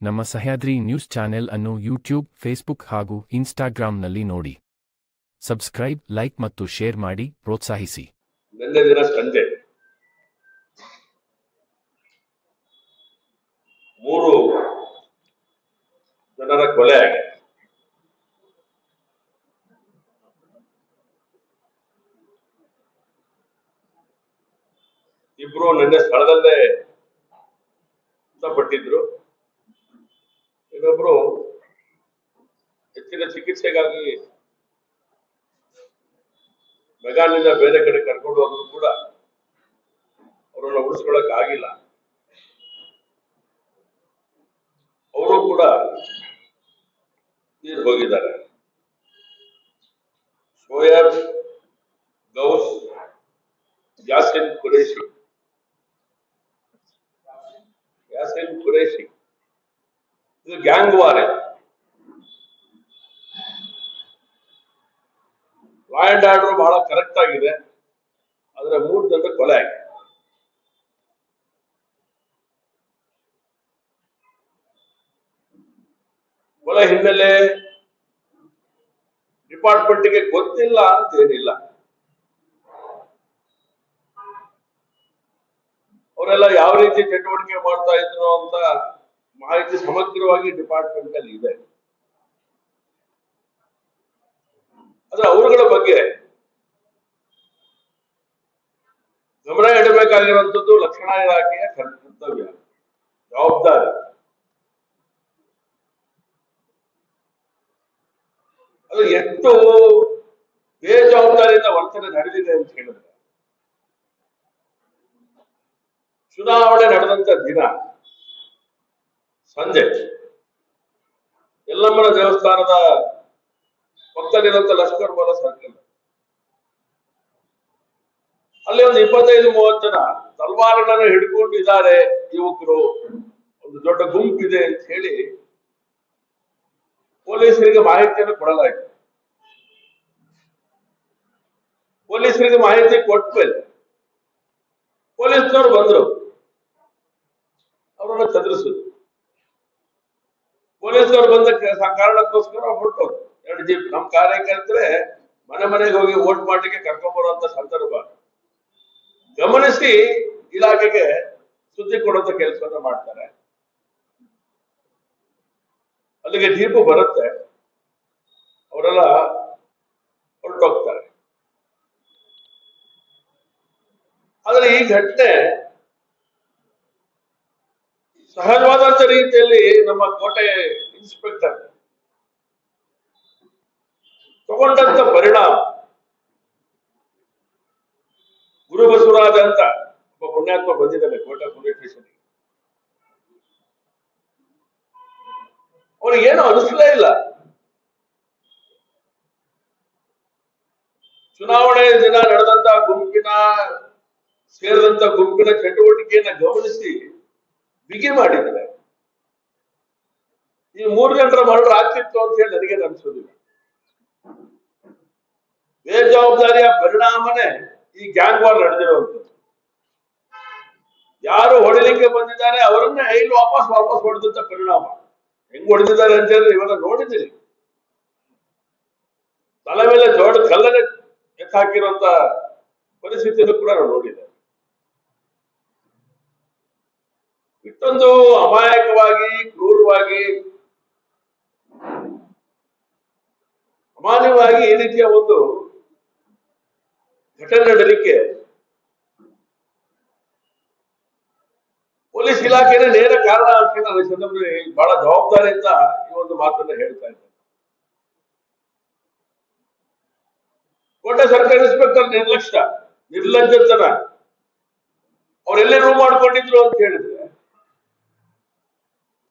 ನಮ್ಮ Sahyadri news channel ಅನ್ನು YouTube, Facebook ಹಾಗೂ ಇನ್ಸ್ಟಾಗ್ರಾಂನಲ್ಲಿ ನೋಡಿ. ಸಬ್ಸ್ಕ್ರೈಬ್, ಲೈಕ್ ಮತ್ತು ಶೇರ್ ಮಾಡಿ ಪ್ರೋತ್ಸಾಹಿಸಿ. ನಿನ್ನೆ ದಿನ ಸಂಜೆ 3 ಜನರ ಕೊಲೆ ಆಗಿದೆ. ಇಬ್ರು ನಿನ್ನೆ ಸ್ಥಳದಲ್ಲೇ ಮೃತಪಟ್ಟಿದ್ರು. ಇನ್ನೊಬ್ರು ಹೆಚ್ಚಿನ ಚಿಕಿತ್ಸೆಗಾಗಿ ಬೆಗಾಲಿಂದ ಬೇರೆ ಕಡೆ ಕರ್ಕೊಂಡು ಹೋದ್ರು ಕೂಡ ಅವರನ್ನು ಉಳಿಸ್ಕೊಳ್ಳಕ್ ಆಗಿಲ್ಲ. ಅವರು ಕೂಡ ನೀರು ಹೋಗಿದ್ದಾರೆ. ಶೋಯಬ್ ಗೌಸ್, ಯಾಸಿನ್ ಕುರೇಶಿ ಇದು gang war. Law and order ಬಹಳ ಕರೆಕ್ಟ್ ಆಗಿದೆ, ಆದ್ರೆ 3 ಜನರ ಕೊಲೆ ಆಗಿದೆ. ಕೊಲೆ ಹಿನ್ನೆಲೆ ಡಿಪಾರ್ಟ್ಮೆಂಟ್ಗೆ ಗೊತ್ತಿಲ್ಲ ಅಂತ ಏನಿಲ್ಲ. ಅವರೆಲ್ಲ ಯಾವ ರೀತಿ ಚಟುವಟಿಕೆ ಮಾಡ್ತಾ ಇದ್ರು ಅಂತ ಮಾಹಿತಿ ಸಮಗ್ರವಾಗಿ ಡಿಪಾರ್ಟ್ಮೆಂಟ್ ಅಲ್ಲಿ ಇದೆ. ಆದ್ರೆ ಅವರುಗಳ ಬಗ್ಗೆ ಗಮನ ಇಡಬೇಕಾಗಿರುವಂತದ್ದು ರಕ್ಷಣಾ ಇಲಾಖೆಯ ಕರ್ತವ್ಯ, ಜವಾಬ್ದಾರಿ. ಅದು ಎಷ್ಟು ಬೇಜವಾಬ್ದಾರಿಯಿಂದ ವರ್ತನೆ ನಡೆದಿದೆ ಅಂತ ಹೇಳಿದ್ರೆ, ಚುನಾವಣೆ ನಡೆದಂತ ದಿನ ಸಂಜೆ ಯಲ್ಲಮ್ಮನ ದೇವಸ್ಥಾನದ ಪಕ್ಕದಲ್ಲಿರುವಂತ ಲಷ್ಕರ್ ಬಾಲ ಸರ್ಕಲ್ ಅಲ್ಲಿ ಒಂದು 25-30 ಜನ ತಲ್ವಾರಗಳನ್ನು ಹಿಡ್ಕೊಂಡಿದ್ದಾರೆ ಯುವಕರು, ಒಂದು ದೊಡ್ಡ ಗುಂಪಿದೆ ಅಂತ ಹೇಳಿ ಪೊಲೀಸರಿಗೆ ಮಾಹಿತಿಯನ್ನು ಕೊಡಲಾಯಿತು. ಪೊಲೀಸರಿಗೆ ಮಾಹಿತಿ ಕೊಟ್ಮೇಲೆ ಪೊಲೀಸ್ನವರು ಬಂದ್ರು, ಅವರನ್ನು ಚದುರಿಸಿದ್ರು. ಪೊಲೀಸರು ಬಂದ ಕಾರಣಕ್ಕೋಸ್ಕರ ಹೊರಟೋದು 2 ಜೀಪ್. ನಮ್ಮ ಕಾರ್ಯಕರ್ತರೆ ಮನೆಗೆ ಹೋಗಿ ವೋಟ್ ಮಾಡ್ಲಿಕ್ಕೆ ಕರ್ಕೊಂಡ್ ಬರುವಂತ ಸಂದರ್ಭ ಗಮನಿಸಿ ಇಲಾಖೆಗೆ ಸುದ್ದಿ ಕೊಡುವಂತ ಕೆಲಸವನ್ನ ಮಾಡ್ತಾರೆ. ಅಲ್ಲಿಗೆ ಜೀಪು ಬರುತ್ತೆ, ಅವರೆಲ್ಲ ಹೊರಟೋಗ್ತಾರೆ. ಆದ್ರೆ ಈ ಘಟನೆ ಸಹಜವಾದಂತ ರೀತಿಯಲ್ಲಿ ನಮ್ಮ ಕೋಟೆ ಇನ್ಸ್ಪೆಕ್ಟರ್ ತಗೊಂಡಂತ ಪರಿಣಾಮ, ಗುರು ಬಸವರಾಜ ಅಂತ ಒಬ್ಬ ಪುಣ್ಯಾತ್ಮ ಬಂದಿದ್ದಾನೆ ಕೋಟೆ ಪೊಲೀಸ್ ಸ್ಟೇಷನ್. ಅವ್ರಿಗೇನು ಅನಿಸ್ಲೇ ಇಲ್ಲ. ಚುನಾವಣೆ ದಿನ ನಡೆದಂತ ಸೇರಿದಂತ ಗುಂಪಿನ ಚಟುವಟಿಕೆಯನ್ನ ಗಮನಿಸಿ ಬಿಗಿ ಮಾಡಿದ್ದಾರೆ. ಈ 3 ಜನರ ಮರಣ ಆಗ್ತಿತ್ತು ಅಂತ ಹೇಳಿ ನನಗೆ ಅನಿಸೋದಿಲ್ಲ. ಬೇಜವಾಬ್ದಾರಿಯ ಪರಿಣಾಮನೇ ಈ ಗ್ಯಾಂಗ್ ವಾರ್ ನಡೆದಿರುವಂತದ್ದು. ಯಾರು ಹೊಡಿಲಿಕ್ಕೆ ಬಂದಿದ್ದಾರೆ ಅವರನ್ನೇ ಐಲು ವಾಪಸ್ ಹೊಡೆದಂತ ಪರಿಣಾಮ. ಹೆಂಗ್ ಹೊಡೆದಿದ್ದಾರೆ ಅಂತ ಹೇಳಿದ್ರೆ ಇವೆಲ್ಲ ನೋಡಿದ್ದೀರಿ. ತಲೆ ಮೇಲೆ ದೊಡ್ಡ ಕಲ್ಲನ್ನೇ ಎತ್ತಾಕಿರುವಂತ ಪರಿಸ್ಥಿತಿಯನ್ನು ಕೂಡ ನಾವು ನೋಡಿದ್ದೇವೆ. ಇಷ್ಟೊಂದು ಅಮಾಯಕವಾಗಿ, ಕ್ರೂರವಾಗಿ, ಅಮಾನ್ಯವಾಗಿ ಈ ರೀತಿಯ ಒಂದು ಘಟನೆ ನಡೆಯಲಿಕ್ಕೆ ಪೊಲೀಸ್ ಇಲಾಖೆನೇ ನೇರ ಕಾರಣ ಅಂತ ಹೇಳಿ ಸಂದರ್ಭದಲ್ಲಿ ಬಹಳ ಜವಾಬ್ದಾರಿಯಿಂದ ಈ ಒಂದು ಮಾತನ್ನ ಹೇಳ್ತಾ ಇದ್ದಾರೆ. ಕೋಟೆ ಸರ್ಕಲ್ ಇನ್ಸ್ಪೆಕ್ಟರ್ ನಿರ್ಲಜ್ಜತನ ಅವರೆಲ್ಲೇ ರೂಮ್ ಮಾಡ್ಕೊಂಡಿದ್ರು ಅಂತ ಹೇಳಿದ್ರೆ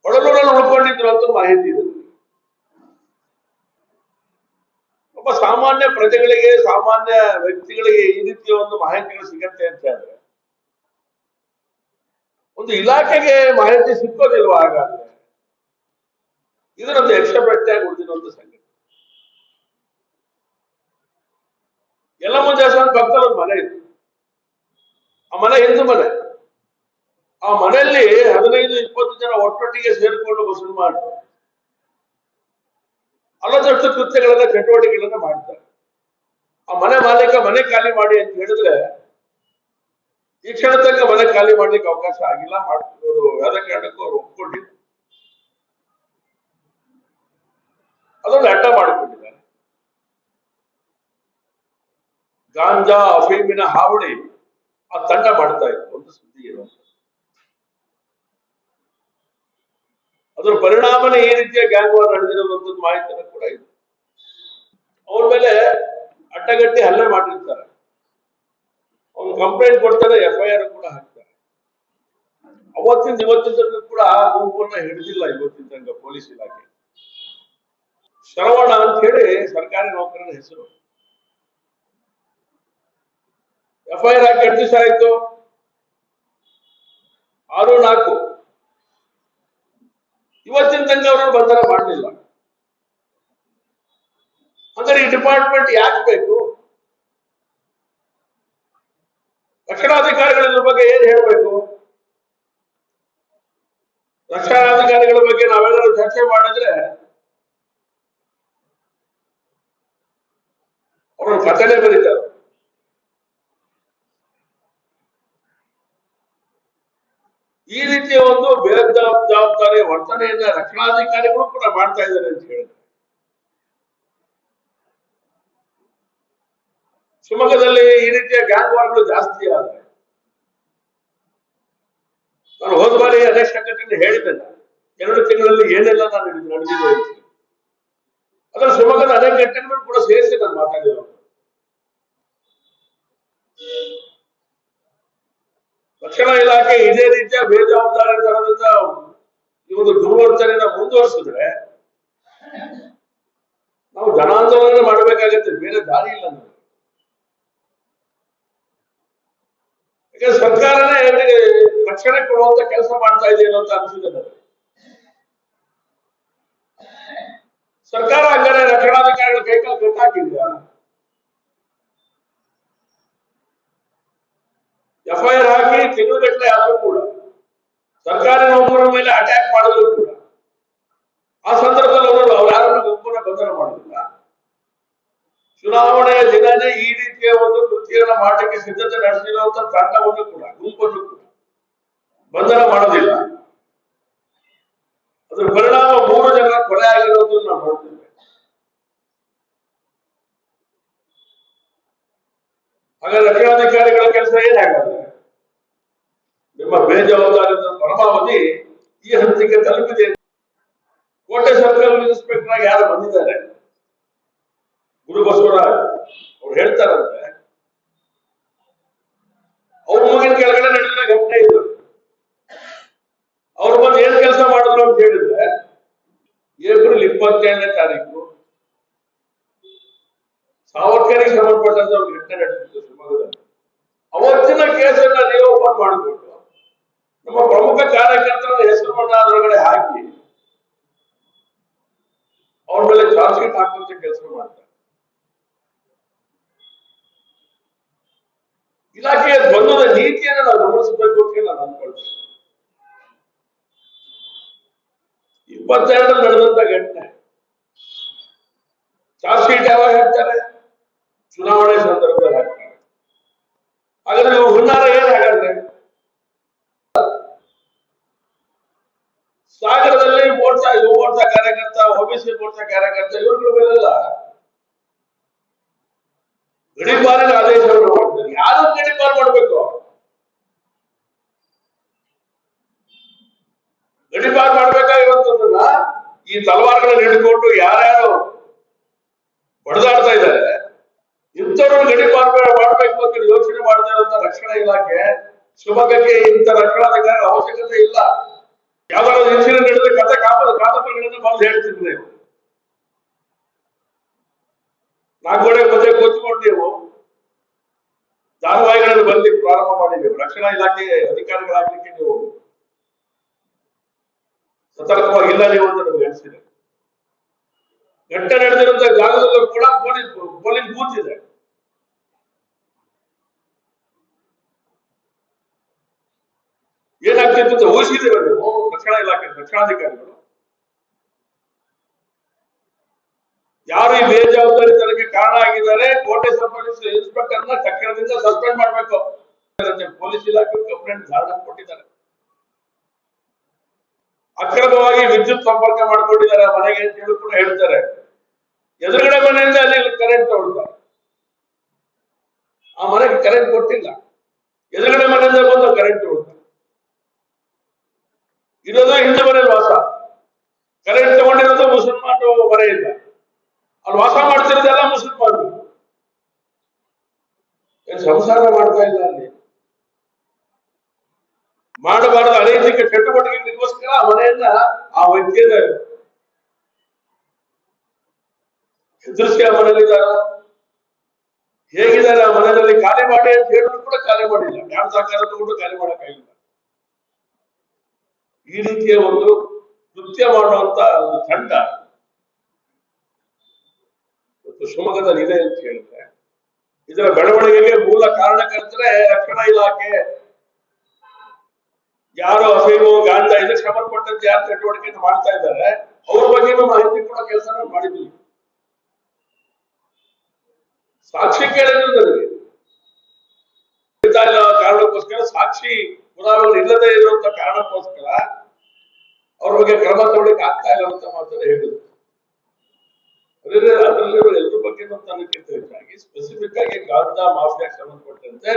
ಒಳನೂರಲ್ಲಿ ಉಳ್ಕೊಂಡಿದ್ರು ಅಂತ ಮಾಹಿತಿ ಇದೆ. ಒಬ್ಬ ಸಾಮಾನ್ಯ ಪ್ರಜೆಗಳಿಗೆ, ಸಾಮಾನ್ಯ ವ್ಯಕ್ತಿಗಳಿಗೆ ಈ ರೀತಿಯ ಒಂದು ಮಾಹಿತಿಗಳು ಸಿಗತ್ತೆ ಅಂತ ಹೇಳಿದ್ರೆ ಒಂದು ಇಲಾಖೆಗೆ ಮಾಹಿತಿ ಸಿಕ್ಕೋದಿಲ್ವಾ? ಹಾಗಾದ್ರೆ ಇದು ನಮ್ದು ಯಕ್ಷಪ್ರಜ್ಞೆಯಾಗಿ ಉಳಿದಿರುವಂತ ಸಂಗತಿ. ಯಲ್ಲಮ್ಮ ದೇವಸ್ಥಾನ ಪಕ್ಕದಲ್ಲಿ ಒಂದು ಮನೆ ಇತ್ತು. ಆ ಮನೆ ಹಿಂದೂ ಮನೆ. ಆ ಮನೆಯಲ್ಲಿ 15-20 ಜನ ಒಟ್ಟೊಟ್ಟಿಗೆ ಸೇರಿಕೊಂಡು ವಸೂಲು ಮಾಡಿ ಅಲ್ಲದಷ್ಟು ಕೃತ್ಯಗಳನ್ನ ಚಟುವಟಿಕೆಗಳನ್ನ ಮಾಡ್ತಾರೆ. ಆ ಮನೆ ಮಾಲೀಕ ಮನೆ ಖಾಲಿ ಮಾಡಿ ಅಂತ ಹೇಳಿದ್ರೆ ಈ ಕ್ಷಣ ತನಕ ಮನೆ ಖಾಲಿ ಮಾಡ್ಲಿಕ್ಕೆ ಅವಕಾಶ ಆಗಿಲ್ಲ. ಮಾಡ್ತಿರೋರು ಯಾವುದೇ ಕಾರಣಕ್ಕೂ ಅವ್ರು ಒಪ್ಕೊಂಡಿಲ್ಲ. ಅದೊಂದು ಅಡ್ಡ ಮಾಡಿಕೊಂಡಿದ್ದಾರೆ. ಗಾಂಜಾ ಅಫೀಮಿನ ಹಾವಳಿ ಆ ತಂಡ ಮಾಡ್ತಾ ಇತ್ತು ಒಂದು ಸುದ್ದಿ ಇರುವಂತ. ಅದರ ಪರಿಣಾಮನೇ ಈ ರೀತಿಯ ಗ್ಯಾಂಗ್ ವಾರ್ ನಡೆದಿರುವಂತದ್ದು ಮಾಹಿತಿನೂ ಕೂಡ ಇದೆ. ಅವ್ರ ಮೇಲೆ ಅಡ್ಡಗಟ್ಟಿ ಹಲ್ಲೆ ಮಾಡಿರ್ತಾರೆ. ಅವ್ನು ಕಂಪ್ಲೇಂಟ್ ಕೊಡ್ತಾರೆ, FIR ಕೂಡ ಹಾಕ್ತಾರೆ. ಅವತ್ತಿಂದ ಇವತ್ತಿನ ತನಕ ಕೂಡ ಆ ಗುಂಪನ್ನ ಹಿಡಿದಿಲ್ಲ ಇವತ್ತಿನ ತನಕ ಪೊಲೀಸ್ ಇಲಾಖೆ. ಶ್ರವಣ ಅಂತ ಹೇಳಿ ಸರ್ಕಾರಿ ನೌಕರನ ಹೆಸರು. FIR ಹಾಕಿ 2 ದಿವಸ ಆಯ್ತು, 6-4 ಇವತ್ತಿನ ತನಕ ಅವರನ್ನು ಬಂಧನ ಮಾಡಲಿಲ್ಲ. ಅಂದ್ರೆ ಈ ಡಿಪಾರ್ಟ್ಮೆಂಟ್ ಯಾಕೆ ಬೇಕು? ರಕ್ಷಣಾಧಿಕಾರಿಗಳ ಬಗ್ಗೆ ಏನ್ ಹೇಳ್ಬೇಕು? ರಕ್ಷಣಾಧಿಕಾರಿಗಳ ಬಗ್ಗೆ ನಾವೆಲ್ಲರೂ ಚರ್ಚೆ ಮಾಡಿದ್ರೆ ಅವ್ರನ್ನ ಕಥೆನೇ ಬರೀತಾರೆ. ಈ ರೀತಿಯ ಒಂದು ಬೇಜವಾಬ್ದಾರಿ ವರ್ತನೆಯನ್ನ ರಕ್ಷಣಾಧಿಕಾರಿಗಳು ಕೂಡ ಮಾಡ್ತಾ ಇದ್ದಾರೆ ಅಂತ ಹೇಳಿದ್ರೆ, ಶಿವಮೊಗ್ಗದಲ್ಲಿ ಈ ರೀತಿಯ ಗ್ಯಾಂಗ್ ವಾರ್ಗಳು ಜಾಸ್ತಿ ಆದ್ರೆ, ನಾನು ಹೋದ ಬಾರಿ ಅನೇಕ ಸಂಘಟನೆ ಹೇಳಿದ್ದೇನೆ 2 ತಿಂಗಳಲ್ಲಿ ಏನೆಲ್ಲ ನಾನು ನಡೆದಿದೆ ಅಂತ. ಅದರ ಶಿವಮೊಗ್ಗದ ಅನೇಕ ಘಟನೆಗಳು ಕೂಡ ಸೇರಿಸಿ ನಾನು ಮಾತಾಡಿದ್ರು. ರಕ್ಷಣಾ ಇಲಾಖೆ ಇದೇ ರೀತಿಯ ಬೇಜವಾಬ್ದಾರಿತನದಿಂದ ಈ ಒಂದು ದುರ್ವರ್ತನೆಯನ್ನ ಮುಂದುವರಿಸಿದ್ರೆ ನಾವು ಜನಾಂದೋಲನ ಮಾಡಬೇಕಾಗತ್ತೆ, ಬೇರೆ ದಾರಿ ಇಲ್ಲ ನಮಗೆ. ಯಾಕಂದ್ರೆ ಸರ್ಕಾರನೇ ಅವರಿಗೆ ರಕ್ಷಣೆ ಕೊಡುವಂತ ಕೆಲಸ ಮಾಡ್ತಾ ಇದೆ ಅಂತ ಅನಿಸಿದೆ ನನಗೆ. ಸರ್ಕಾರ ಹಂಗಾರೆ ರಕ್ಷಣಾಧಿಕಾರಿಗಳ ಕೈಕಾಲು ಕಟ್ಟಾಕಿದ್ಯಾ? FIR ಹಾಕಿ ತಿಂಗಳುಗಟ್ಟಲೆ ಆದರೂ ಕೂಡ ಸರ್ಕಾರಿ ನೌಕರರ ಮೇಲೆ ಅಟ್ಯಾಕ್ ಮಾಡಿದ್ರು ಕೂಡ ಆ ಸಂದರ್ಭದಲ್ಲಿ ಅವ್ರು ಯಾರನ್ನು ಗುಂಪನ್ನ ಬಂಧನ ಮಾಡುದಿಲ್ಲ. ಚುನಾವಣೆಯ ದಿನನೇ ಈ ರೀತಿಯ ಒಂದು ಕೃತ್ಯವನ್ನು ಮಾಡಲಿಕ್ಕೆ ಸಿದ್ಧತೆ ನಡೆಸಿರುವಂತ ತಂಡವನ್ನು ಕೂಡ ಗುಂಪನ್ನು ಕೂಡ ಬಂಧನ ಮಾಡೋದಿಲ್ಲ. ಅದರ ಪರಿಣಾಮ 3 ಜನರ ಕೊಲೆ ಆಗಿರೋದನ್ನು ನಾವು ನೋಡ್ತೇವೆ. ಹಾಗಾದ್ರೆ ರಕ್ಷಣಾಧಿಕಾರಿಗಳ ಕೆಲಸ ಏನಾಗಲ್ಲ? ನಿಮ್ಮ ಬೇಜವಾಬ್ದಾರಿಯ ಪರಮಾವಧಿ ಈ ಹಂತಕ್ಕೆ ತಲುಪಿದೆ. ಕೋಟೆ ಸರ್ಕಲ್ ಇನ್ಸ್ಪೆಕ್ಟರ್ ಆಗಿ ಯಾರು ಬಂದಿದ್ದಾರೆ, ಗುರು ಬಸವರಾಜ್, ಅವ್ರು ಹೇಳ್ತಾರಂತೆ ಅವ್ರ ಮೂಗಿನ ಕೆಳಗಡೆ ನಡೆದಿರೋ ಘಟನೆ ಇದು. ಅವ್ರು ಬಂದು ಏನ್ ಕೆಲಸ ಮಾಡಿದ್ರು ಅಂತ ಹೇಳಿದ್ರೆ, ಏಪ್ರಿಲ್ 27ನೇ ತಾರೀಕು ಸಾವರ್ಕರಿಗೆ ಸಂಬಂಧಪಟ್ಟಂತ ಒಂದು ಘಟನೆ ನಡೆದಿತ್ತು ಶಿವಮೊಗ್ಗದಲ್ಲಿ. ಅವತ್ತಿನ ಕೇಸನ್ನ ನೀವು ಓಪನ್ ಮಾಡಿಕೊಂಡು ನಮ್ಮ ಪ್ರಮುಖ ಕಾರ್ಯಕರ್ತರ ಹೆಸರನ್ನ ಅದರೊಳಗಡೆ ಹಾಕಿ ಅವ್ರ ಮೇಲೆ ಚಾರ್ಜ್ ಶೀಟ್ ಹಾಕುವಂತ ಕೆಲಸ ಮಾಡ್ತಾರೆ. ಇಲಾಖೆಯ ದ್ವಂದ್ವದ ನೀತಿಯನ್ನು ನಾವು ಗಮನಿಸಬೇಕು ಅಂತ ನಾನು ಅನ್ಕೊಳ್ತೇನೆ. 22ರಲ್ಲಿ ನಡೆದಂತ ಘಟನೆ ಚಾರ್ಜ್ ಶೀಟ್ ಯಾವಾಗ ಹಾಕ್ತಾರೆ? ಚುನಾವಣೆ ಸಂದರ್ಭದಲ್ಲಿ ಹಾಕ್ತಾರೆ. ಹಾಗಾದ್ರೆ ನೀವು ಹುನ್ನಾರ ಏನ್ ಹಾಗಾದ್ರೆ? ಸಾಗರದಲ್ಲಿ ಮೋರ್ಚಾ ಕಾರ್ಯಕರ್ತ, OBC ಮೋರ್ಚಾ ಕಾರ್ಯಕರ್ತ ಇವ್ರ ಮೇಲೆಲ್ಲ ಗಡಿಪಾರಿನ ಆದೇಶವನ್ನು ಮಾಡ್ತಾರೆ. ಯಾರು ಗಡಿಪಾರು ಮಾಡಬೇಕು? ಗಡಿಪಾರು ಮಾಡ್ಬೇಕಾಗಿರುವಂತದನ್ನ ಈ ತಲವಾರುಗಳನ್ನ ಹಿಡ್ಕೊಂಡು ಯಾರ್ಯಾರು ಹೊಡೆದಾಡ್ತಾ ಇದ್ದಾರೆ, ಇಂಥವ್ರನ್ನ ಗಡಿಪಾರು ಮಾಡ್ಬೇಕು ಅಂತ ಯೋಚನೆ ಮಾಡದೇ ಇರುವಂತ ರಕ್ಷಣಾ ಇಲಾಖೆ ಶಿವಮೊಗ್ಗಕ್ಕೆ ಇಂಥ ರಕ್ಷಣಾಧಿಕಾರಿಗಳ ಅವಶ್ಯಕತೆ ಇಲ್ಲ. ಯಾವ್ದಾದ್ರು ಇನ್ಸಿಡೆಂಟ್ ನಡೆದ್ರೆ ಕತೆ ಕಾದಂಬರಿಗಳನ್ನ ಬಂದು ಹೇಳ್ತಿದ್ರು ನೀವು. 4 ಗೋಡೆ ಮಧ್ಯೆ ಕೂತ್ಕೊಂಡು ನೀವು ಧಾರಾವಾಹಿಗಳನ್ನು ಬರ್ಲಿಕ್ಕೆ ಪ್ರಾರಂಭ ಮಾಡಿದ್ದೀವಿ. ರಕ್ಷಣಾ ಇಲಾಖೆ ಅಧಿಕಾರಿಗಳಾಗ್ಲಿಕ್ಕೆ ನೀವು ಸತರ್ಕವಾಗಿಲ್ಲ ನೀವು ಅಂತ ನಮ್ಗೆ ಅನಿಸಿದೆ. ಘಟನೆ ನಡೆದಿರುವಂತಹ ಜಾಗದಲ್ಲೂ ಕೂಡ ಪೊಲೀಸ್ ಬೂತ್ ಇದೆ. ಏನಾಗ್ತಿತ್ತು ಅಂತ ಊಹಿಸಿದ್ದೀರ ನೀವು? ರಕ್ಷಣಾ ಇಲಾಖೆ ರಕ್ಷಣಾಧಿಕಾರಿಗಳು ಯಾರು ಈ ಬೇಜವಾಬ್ದಾರಿತನಕ್ಕೆ ಕಾರಣ ಆಗಿದ್ದಾರೆ, ಕೋಟೆ ಸಬ್ ಇನ್ಸ್ಪೆಕ್ಟರ್ನ ತಕ್ಷಣದಿಂದ ಸಸ್ಪೆಂಡ್ ಮಾಡಬೇಕು. ಪೊಲೀಸ್ ಇಲಾಖೆ ಕಂಪ್ಲೇಂಟ್ ಧಾರಣ ಕೊಟ್ಟಿದ್ದಾರೆ. ಅಕ್ರಮವಾಗಿ ವಿದ್ಯುತ್ ಸಂಪರ್ಕ ಮಾಡ್ಕೊಂಡಿದ್ದಾರೆ ಮನೆಗೆ ಅಂತ ಹೇಳಿ ಕೂಡ ಹೇಳ್ತಾರೆ. ಎದುರುಗಡೆ ಮನೆಯಿಂದ ಅಲ್ಲಿ ಕರೆಂಟ್ ತಗೊಳ್ತಾರೆ, ಆ ಮನೆಗೆ ಕರೆಂಟ್ ಕೊಟ್ಟಿಲ್ಲ, ಎದುರುಗಡೆ ಮನೆಯಿಂದ ಬಂದು ಕರೆಂಟ್ ತಗೊಳ್ತಾರೆ. ಇರೋದು ಹಿಂದೆ ಮನೆಯಲ್ಲಿ ವಾಸ, ಕರೆಂಟ್ ತಗೊಂಡಿರೋದು ಮುಸಲ್ಮಾನ್ ಮನೆಯಿಂದ, ಅಲ್ಲಿ ವಾಸ ಮಾಡ್ತಿರೋದೆಲ್ಲ ಮುಸಲ್ಮಾನರು. ಸಂಸಾರ ಮಾಡ್ತಾ ಇಲ್ಲ ಅಲ್ಲಿ, ಮಾಡಬಾರದು ಅನೈತಿಕ ಚಟುವಟಿಕೆಗಳಿಗೋಸ್ಕರ ಆ ಮನೆಯನ್ನ ಆ ವ್ಯಕ್ತಿಯನ್ನ ಎದುರಿಸಿ ಆ ಮನೆಯಲ್ಲಿದ್ದಾರೆ. ಹೇಗಿದ್ದಾರೆ ಆ ಮನೆಯಲ್ಲಿ ಖಾಲಿ ಮಾಡಿ ಅಂತ ಹೇಳಿದ್ರು ಕೂಡ ಖಾಲಿ ಮಾಡಿಲ್ಲ, ಯಾರು ಸಹಕಾರ ತಗೊಂಡು ಖಾಲಿ ಮಾಡಕ್ಕಾಗಿಲ್ಲ. ಈ ರೀತಿಯ ಒಂದು ಕೃತ್ಯ ಮಾಡುವಂತ ಒಂದು ತಂಡ ಶಿವಮೊಗ್ಗದಲ್ಲಿ ಇದೆ ಅಂತ ಹೇಳಿದ್ರೆ, ಇದರ ಬೆಳವಣಿಗೆಗೆ ಮೂಲ ಕಾರಣಕರ್ತರೆ ರಕ್ಷಣಾ ಇಲಾಖೆ. ಯಾರು ಅಫೀಮು ಗಾಂಜಾ ಇದಕ್ಕೆ ಸಂಬಂಧಪಟ್ಟಂತೆ ಯಾರು ಚಟುವಟಿಕೆಯನ್ನು ಮಾಡ್ತಾ ಇದ್ದಾರೆ ಅವ್ರ ಬಗ್ಗೆ ಮಾಹಿತಿ ಕೂಡ ಕೆಲಸ ಮಾಡಿದ್ವಿ. ಸಾಕ್ಷಿ ಕೇಳಿದ್ರು ನನಗೆ, ಕಾರಣಕ್ಕೋಸ್ಕರ ಸಾಕ್ಷಿ ಪುರಾವೆಗಳು ಇಲ್ಲದೆ ಇರುವಂತ ಕಾರಣಕ್ಕೋಸ್ಕರ ಅವ್ರ ಬಗ್ಗೆ ಕ್ರಮ ತಗೊಳ್ಳಿಕ್ಕೆ ಆಗ್ತಾ ಇಲ್ಲ ಅಂತ ಮಾತಾಡಿ ಹೇಳಿದ್ರು. ಅದರಲ್ಲಿರುವ ಎಲ್ಲರ ಬಗ್ಗೆ ತನಕ್ಕಿಂತ ಹೆಚ್ಚಾಗಿ ಸ್ಪೆಸಿಫಿಕ್ ಆಗಿ ಗಾಂಜಾ ಮಾಫಿಯಾಕ್ಕೆ ಸಂಬಂಧಪಟ್ಟಂತೆ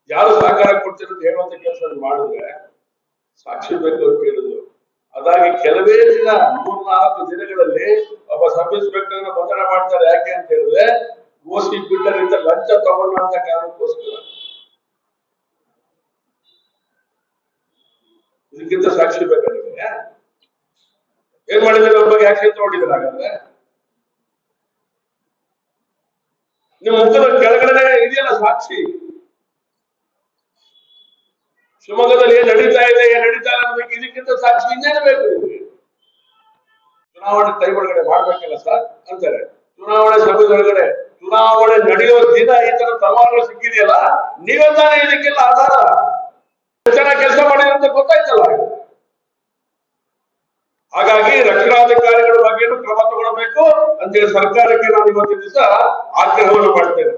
ಯಾರು ಸಹಕಾರ ಕೊಡ್ತಿರೋದು ಹೇಳುವಂತ ಕೆಲಸ ಮಾಡಿದ್ರೆ ಸಾಕ್ಷಿ ಬೇಕು ಅಂತ ಹೇಳಿದ್ರು. ಅದಾಗಿ ಕೆಲವೇ ದಿನ 3-4 ದಿನಗಳಲ್ಲಿ ಒಬ್ಬ ಸಬ್ ಇನ್ಸ್ಪೆಕ್ಟರ್ ಬಂಧನ ಮಾಡ್ತಾರೆ. ಯಾಕೆ ಅಂತ ಹೇಳಿದ್ರೆ ಓಸಿ ಬಿಲ್ಡರ್ ಲಂಚ ತಗೊಂಡಂತ ಕಾರಣಕ್ಕೋಸ್ಕರ. ಇದಕ್ಕಿಂತ ಸಾಕ್ಷಿ ಬೇಕಾ ನಿಮಗೆ? ಏನ್ ಮಾಡಿದ್ರೆ ಅವ್ರ ಬಗ್ಗೆ ಆಕ್ಷನ್ ತಗೊಂಡಿದ್ರೆ ಹಾಗಾದ್ರೆ ನಿಮ್ಮ ಮುಖದ ಕೆಳಗಡೆ ಇದೆಯಲ್ಲ ಸಾಕ್ಷಿ. ಶಿವಮೊಗ್ಗದಲ್ಲಿ ಏನ್ ನಡೀತಾ ಇದೆ ಏನ್ ನಡೀತಾ ಇಲ್ಲ ಅನ್ನೋದಕ್ಕೆ ಇದಕ್ಕಿಂತ ಸಾಕ್ಷಿ ಇನ್ನೇನು ಬೇಕು ನಿಮಗೆ? ಚುನಾವಣೆ ಟೈಮ್ ಒಳಗಡೆ ಮಾಡ್ಬೇಕಲ್ಲ ಸರ್ ಅಂತಾರೆ. ಚುನಾವಣೆ ಸಮಯದೊಳಗಡೆ ಚುನಾವಣೆ ನಡೆಯೋ ದಿನ ಈ ತರ ಪ್ರಮಾಣಗಳು ಸಿಕ್ಕಿದೆಯಲ್ಲ, ನೀವೇ ತಾನೇ ಇದಕ್ಕೆಲ್ಲ ಆಧಾರ. ಚೆನ್ನಾಗಿ ಕೆಲಸ ಮಾಡಿದ್ರೆ ಅಂತ ಗೊತ್ತಾಯ್ತಲ್ಲ. ಹಾಗಾಗಿ ರಕ್ಷಣಾಧಿಕಾರಿಗಳ ಬಗ್ಗೆ ಕ್ರಮ ತಗೊಳ್ಬೇಕು ಅಂತೇಳಿ ಸರ್ಕಾರಕ್ಕೆ ನಾನು ಇವತ್ತಿನ ದಿವಸ ಆಗ್ರಹವನ್ನು ಮಾಡ್ತೇನೆ.